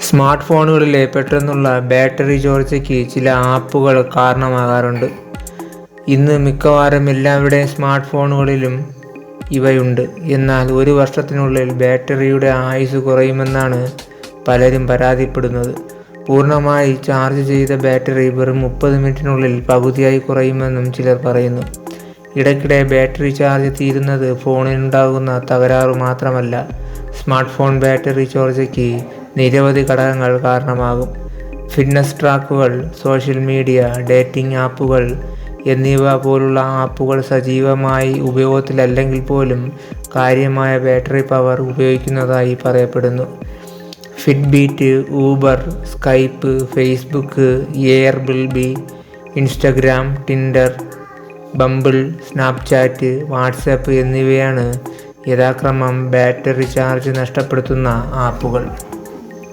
Smart ഫോണുകളിലെ പെട്ടെന്നുള്ള battery ചോർച്ചയ്ക്ക് ചില ആപ്പുകൾ കാരണമാകാറുണ്ട്. ഇന്ന് മിക്കവാറും എല്ലാവരുടെയും സ്മാർട്ട് ഫോണുകളിലും ഇവയുണ്ട്. എന്നാൽ ഒരു വർഷത്തിനുള്ളിൽ ബാറ്ററിയുടെ ആയുസ് കുറയുമെന്നാണ് പലരും പരാതിപ്പെടുന്നത്. പൂർണ്ണമായി ചാർജ് ചെയ്ത ബാറ്ററി വെറും 30 മിനിറ്റിനുള്ളിൽ പകുതിയായി കുറയുമെന്നും ചിലർ പറയുന്നു. ഇടയ്ക്കിടെ ബാറ്ററി ചാർജ് തീരുന്നത് ഫോണിനുണ്ടാകുന്ന തകരാറു മാത്രമല്ല, സ്മാർട്ട് ഫോൺ ബാറ്ററി ചോർച്ചയ്ക്ക് നിരവധി ഘടകങ്ങൾ കാരണമാകും. ഫിറ്റ്നസ് ട്രാക്കുകൾ, സോഷ്യൽ മീഡിയ, ഡേറ്റിംഗ് ആപ്പുകൾ എന്നിവ പോലുള്ള ആപ്പുകൾ സജീവമായി ഉപയോഗത്തിലല്ലെങ്കിൽ പോലും കാര്യമായ ബാറ്ററി പവർ ഉപയോഗിക്കുന്നതായി പറയപ്പെടുന്നു. Fitbit, Uber, Skype, Facebook, Airbnb, Instagram, Tinder, Bumble, Snapchat, WhatsApp എന്നിവയാണ് യഥാക്രമം ബാറ്ററി ചാർജ് നഷ്ടപ്പെടുത്തുന്ന ആപ്പുകൾ.